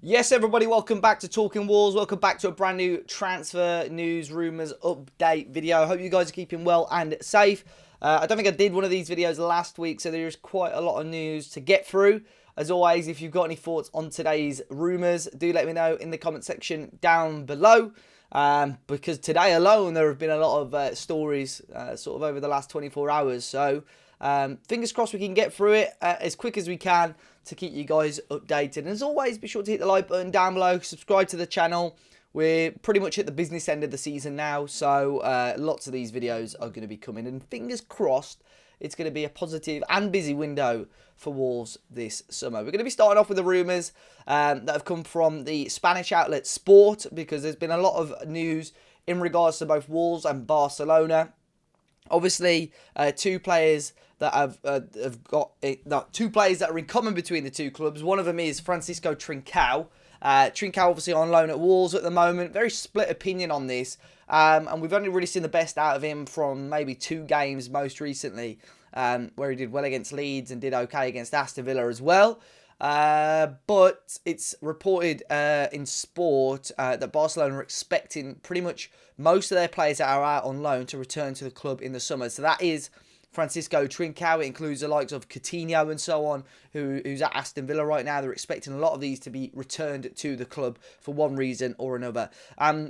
Yes, everybody, welcome back to Talking Wolves. Welcome back to a brand new transfer news, rumours, update video. I hope you guys are keeping well and safe. I don't think I did one of these videos last week, so there is quite a lot of news to get through. As always, if you've got any thoughts on today's rumours, do let me know in the comment section down below. Because today alone, there have been a lot of stories sort of over the last 24 hours. So fingers crossed we can get through it as quick as we can to keep you guys updated. And as always, be sure to hit the like button down below, subscribe to the channel. We're pretty much at the business end of the season now, so lots of these videos are going to be coming. And fingers crossed, it's going to be a positive and busy window for Wolves this summer. We're going to be starting off with the rumours that have come from the Spanish outlet Sport, because there's been a lot of news in regards to both Wolves and Barcelona. Obviously, two players that two players that are in common between the two clubs. One of them is Francisco Trincao. Trincao obviously on loan at Wolves at the moment. Very split opinion on this. And we've only really seen the best out of him from maybe 2 games most recently, where he did well against Leeds and did okay against Aston Villa as well. But it's reported in Sport that Barcelona are expecting pretty much most of their players that are out on loan to return to the club in the summer. So that is Francisco Trincao. It includes the likes of Coutinho and so on, who's at Aston Villa right now. They're expecting a lot of these to be returned to the club for one reason or another.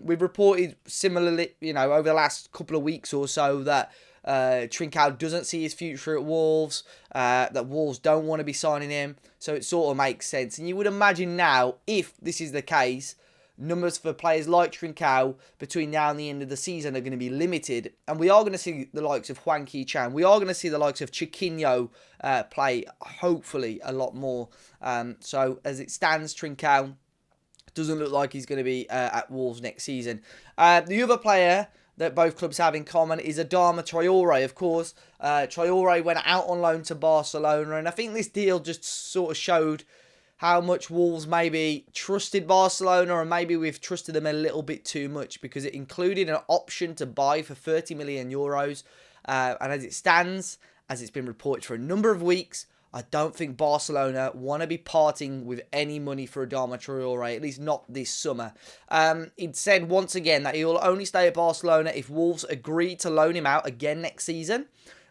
We've reported similarly, over the last couple of weeks or so that Trincao doesn't see his future at Wolves, that Wolves don't want to be signing him, so it sort of makes sense. And you would imagine now, if this is the case, numbers for players like Trincao between now and the end of the season are going to be limited, and we are going to see the likes of Hwang Hee-chan, we are going to see the likes of Chiquinho play, hopefully, a lot more. So as it stands, Trincao doesn't look like he's going to be at Wolves next season. The other player that both clubs have in common is Adama Traore, of course. Traore went out on loan to Barcelona, and I think this deal just sort of showed how much Wolves maybe trusted Barcelona, and maybe we've trusted them a little bit too much, because it included an option to buy for 30 million euros. And as it stands, as it's been reported for a number of weeks, I don't think Barcelona want to be parting with any money for Adama Traore, at least not this summer. It said once again that he will only stay at Barcelona if Wolves agree to loan him out again next season,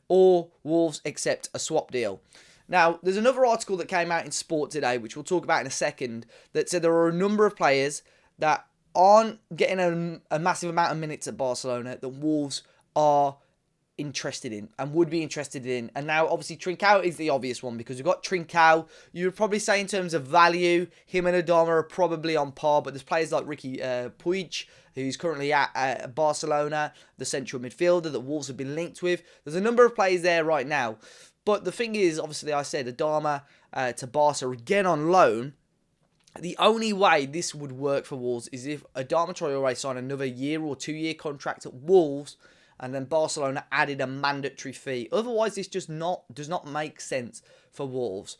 or Wolves accept a swap deal. Now, there's another article that came out in Sport today, which we'll talk about in a second, that said there are a number of players that aren't getting a massive amount of minutes at Barcelona that Wolves are interested in and would be interested in. And now, obviously, Trincao is the obvious one, because we've got Trincao. You would probably say in terms of value, him and Adama are probably on par, but there's players like Ricky Puig, who's currently at Barcelona, the central midfielder that Wolves have been linked with. There's a number of players there right now. But the thing is, obviously, I said Adama to Barca again on loan. The only way this would work for Wolves is if Adama Traore signed another year or 2-year contract at Wolves, and then Barcelona added a mandatory fee. Otherwise, this just does not make sense for Wolves.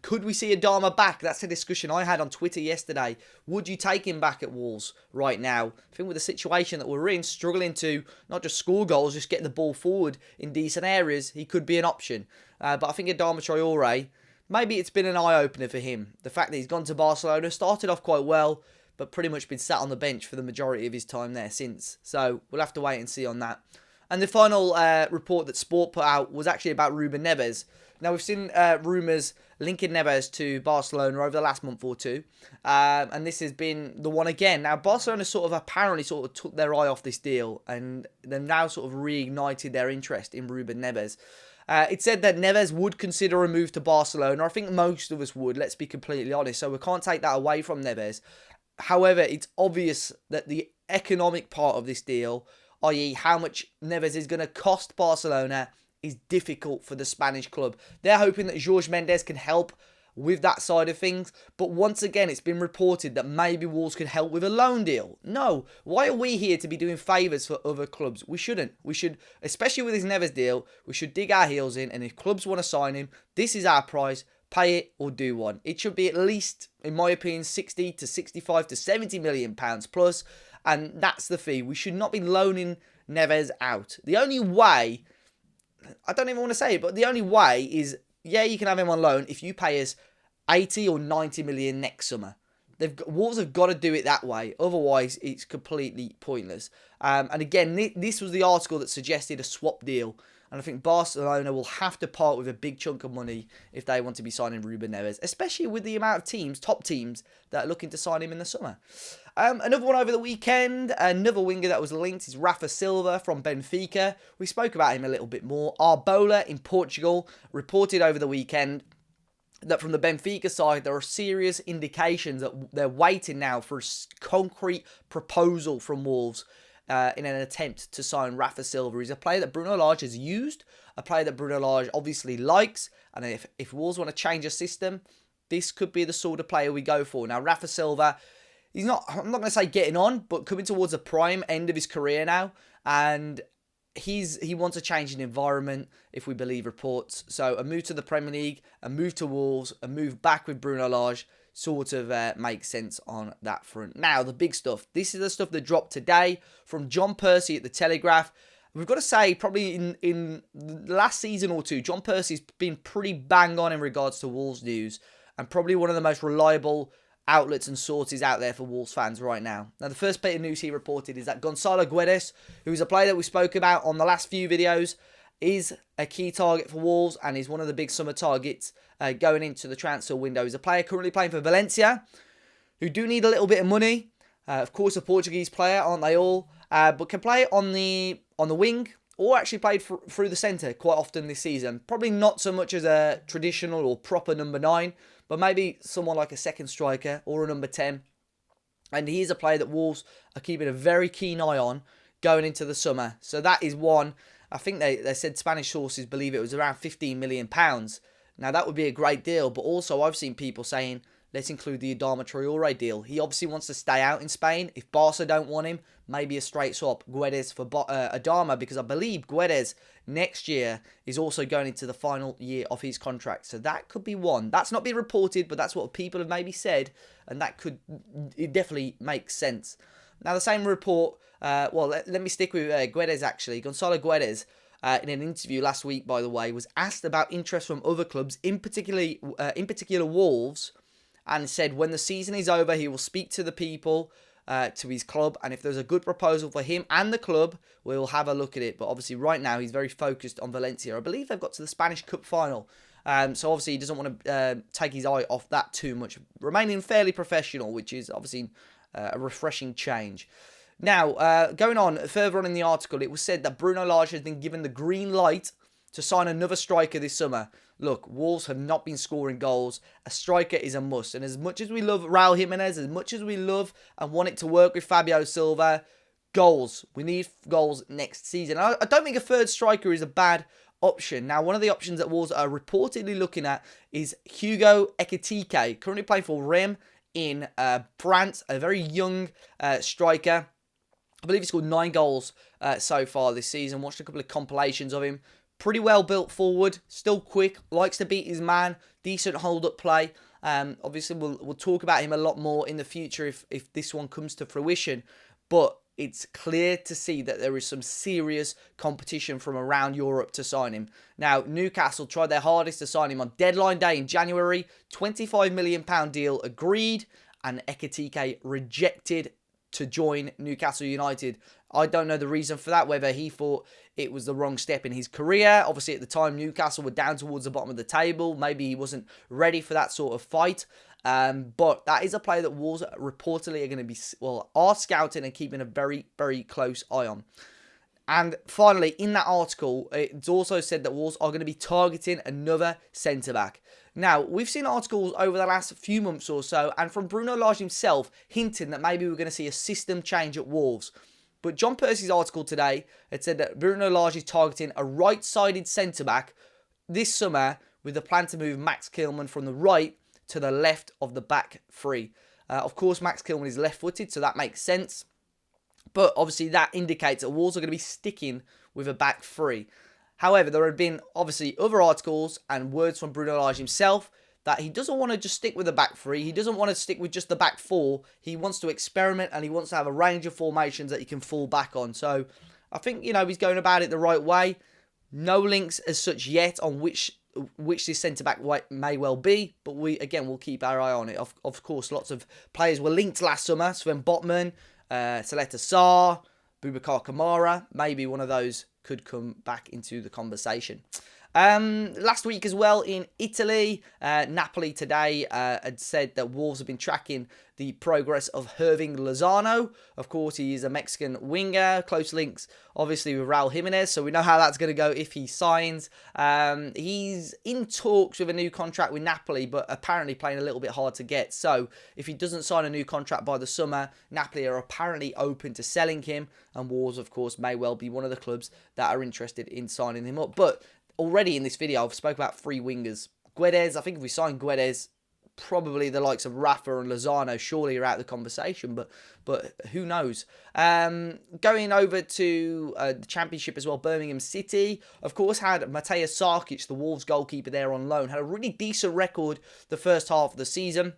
Could we see Adama back? That's a discussion I had on Twitter yesterday. Would you take him back at Wolves right now? I think with the situation that we're in, struggling to not just score goals, just get the ball forward in decent areas, he could be an option. But I think Adama Traore, maybe it's been an eye-opener for him. The fact that he's gone to Barcelona, started off quite well, but pretty much been sat on the bench for the majority of his time there since. So we'll have to wait and see on that. And the final report that Sport put out was actually about Ruben Neves. Now, we've seen rumours linking Neves to Barcelona over the last month or two. And this has been the one again. Now, Barcelona apparently took their eye off this deal, and they've now sort of reignited their interest in Ruben Neves. It said that Neves would consider a move to Barcelona. I think most of us would, let's be completely honest. So we can't take that away from Neves. However, it's obvious that the economic part of this deal, i.e. how much Neves is going to cost Barcelona, is difficult for the Spanish club. They're hoping that Jorge Mendes can help with that side of things. But once again, it's been reported that maybe Wolves could help with a loan deal. No, why are we here to be doing favours for other clubs? We shouldn't. We should, especially with this Neves deal, we should dig our heels in. And if clubs want to sign him, this is our price. Pay it or do one. It should be at least, in my opinion, 60 to 65 to 70 million pounds plus. And that's the fee. We should not be loaning Neves out. The only way, I don't even want to say it, but the only way is, yeah, you can have him on loan if you pay us 80 or 90 million next summer. Wolves have got to do it that way. Otherwise, it's completely pointless. And again, this was the article that suggested a swap deal. And I think Barcelona will have to part with a big chunk of money if they want to be signing Ruben Neves, especially with the amount of teams, top teams, that are looking to sign him in the summer. Another one over the weekend, another winger that was linked is Rafael Silva from Benfica. We spoke about him a little bit more. Arbola in Portugal reported over the weekend that from the Benfica side, there are serious indications that they're waiting now for a concrete proposal from Wolves in an attempt to sign Rafa Silva. He's a player that Bruno Lage has used, a player that Bruno Lage obviously likes, and if Wolves want to change a system, this could be the sort of player we go for. Now, Rafa Silva, I'm not going to say getting on, but coming towards the prime end of his career now, and he wants a change in environment, if we believe reports. So a move to the Premier League, a move to Wolves, a move back with Bruno Lage sort of makes sense on that front. Now, the big stuff. This is the stuff that dropped today from John Percy at The Telegraph. We've got to say, probably in the last season or two, John Percy's been pretty bang on in regards to Wolves news, and probably one of the most reliable outlets and sources out there for Wolves fans right now. Now, the first bit of news he reported is that Goncalo Guedes, who is a player that we spoke about on the last few videos, is a key target for Wolves and is one of the big summer targets going into the transfer window. He's a player currently playing for Valencia, who do need a little bit of money. Of course, a Portuguese player, aren't they all? But can play on the wing, or actually played through the centre quite often this season. Probably not so much as a traditional or proper number 9, but maybe someone like a second striker or a number 10. And he's a player that Wolves are keeping a very keen eye on going into the summer. So that is one. I think they said Spanish sources believe it was around £15 million. Now, that would be a great deal, but also I've seen people saying, let's include the Adama Traore deal. He obviously wants to stay out in Spain. If Barca don't want him, maybe a straight swap, Guedes for Adama, because I believe Guedes next year is also going into the final year of his contract. So that could be one. That's not been reported, but that's what people have maybe said, and it definitely makes sense. Now, the same report, let me stick with Guedes actually. Goncalo Guedes, in an interview last week, by the way, was asked about interest from other clubs, in particular Wolves, and said when the season is over, he will speak to the people, to his club, and if there's a good proposal for him and the club, we'll have a look at it. But obviously right now he's very focused on Valencia. I believe they've got to the Spanish Cup final, so obviously he doesn't want to take his eye off that too much, remaining fairly professional, which is obviously a refreshing change. Now, going on further on in the article, it was said that Bruno Lage has been given the green light to sign another striker this summer. Look, Wolves have not been scoring goals. A striker is a must. And as much as we love Raul Jimenez, as much as we love and want it to work with Fabio Silva, goals. We need goals next season. I don't think a third striker is a bad option. Now, one of the options that Wolves are reportedly looking at is Hugo Ekitike, currently playing for Reims in France, a very young striker. I believe he scored 9 goals so far this season. Watched a couple of compilations of him. Pretty well built forward, still quick, likes to beat his man, decent hold-up play. Obviously, we'll talk about him a lot more in the future if this one comes to fruition. But it's clear to see that there is some serious competition from around Europe to sign him. Now, Newcastle tried their hardest to sign him on deadline day in January. £25 million deal agreed, and Ekitike rejected to join Newcastle United. I don't know the reason for that, whether he thought it was the wrong step in his career. Obviously, at the time, Newcastle were down towards the bottom of the table. Maybe he wasn't ready for that sort of fight. But that is a player that Wolves reportedly are going to be, are scouting and keeping a very, very close eye on. And finally, in that article, it's also said that Wolves are going to be targeting another centre-back. Now, we've seen articles over the last few months or so, and from Bruno Lage himself, hinting that maybe we're going to see a system change at Wolves. But John Percy's article today had said that Bruno Lage is targeting a right-sided centre-back this summer with the plan to move Max Kilman from the right to the left of the back three. Of course, Max Kilman is left-footed, so that makes sense. But obviously that indicates that Wolves are going to be sticking with a back three. However, there have been obviously other articles and words from Bruno Lage himself that he doesn't want to just stick with the back three. He doesn't want to stick with just the back four. He wants to experiment and he wants to have a range of formations that he can fall back on. So I think, he's going about it the right way. No links as such yet on which which this centre-back may well be, but we'll keep our eye on it. Of course, lots of players were linked last summer. Sven Botman, Saleta Sarr, Boubacar Kamara, maybe one of those could come back into the conversation. Last week as well in Italy, Napoli today had said that Wolves have been tracking the progress of Hirving Lozano. Of course, he is a Mexican winger, close links obviously with Raul Jimenez, so we know how that's going to go if he signs. He's in talks with a new contract with Napoli, but apparently playing a little bit hard to get. So if he doesn't sign a new contract by the summer, Napoli are apparently open to selling him, and Wolves, of course, may well be one of the clubs that are interested in signing him up. But already in this video, I've spoke about 3 wingers. Guedes, I think if we sign Guedes, probably the likes of Rafa and Lozano surely are out of the conversation, but who knows. Going over to the Championship as well, Birmingham City, of course, had Mateusz Szczesny, the Wolves goalkeeper there on loan, had a really decent record the first half of the season.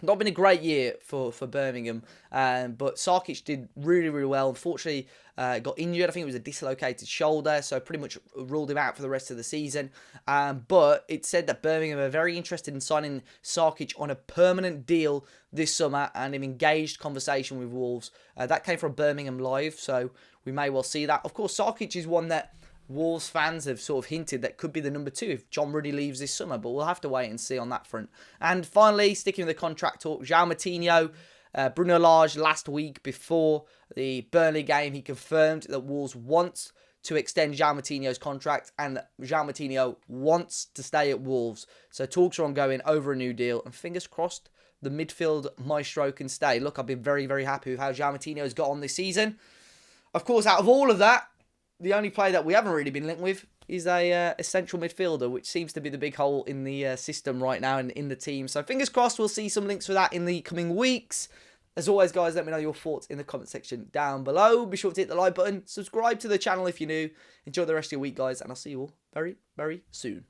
Not been a great year for Birmingham, but Sarkic did really, really well. Unfortunately, got injured. I think it was a dislocated shoulder, so pretty much ruled him out for the rest of the season. But it said that Birmingham are very interested in signing Sarkic on a permanent deal this summer, and an engaged conversation with Wolves. That came from Birmingham Live, so we may well see that. Of course, Sarkic is one that Wolves fans have sort of hinted that could be the number 2 if John Ruddy leaves this summer, but we'll have to wait and see on that front. And finally, sticking with the contract talk, Joao Moutinho, Bruno Lage last week before the Burnley game, he confirmed that Wolves wants to extend Joao Moutinho's contract, and Joao Moutinho wants to stay at Wolves. So talks are ongoing over a new deal, and fingers crossed the midfield maestro can stay. Look, I've been very, very happy with how Joao Moutinho's got on this season. Of course, out of all of that, the only player that we haven't really been linked with is a central midfielder, which seems to be the big hole in the system right now and in the team. So fingers crossed we'll see some links for that in the coming weeks. As always, guys, let me know your thoughts in the comment section down below. Be sure to hit the like button. Subscribe to the channel if you're new. Enjoy the rest of your week, guys, and I'll see you all very, very soon.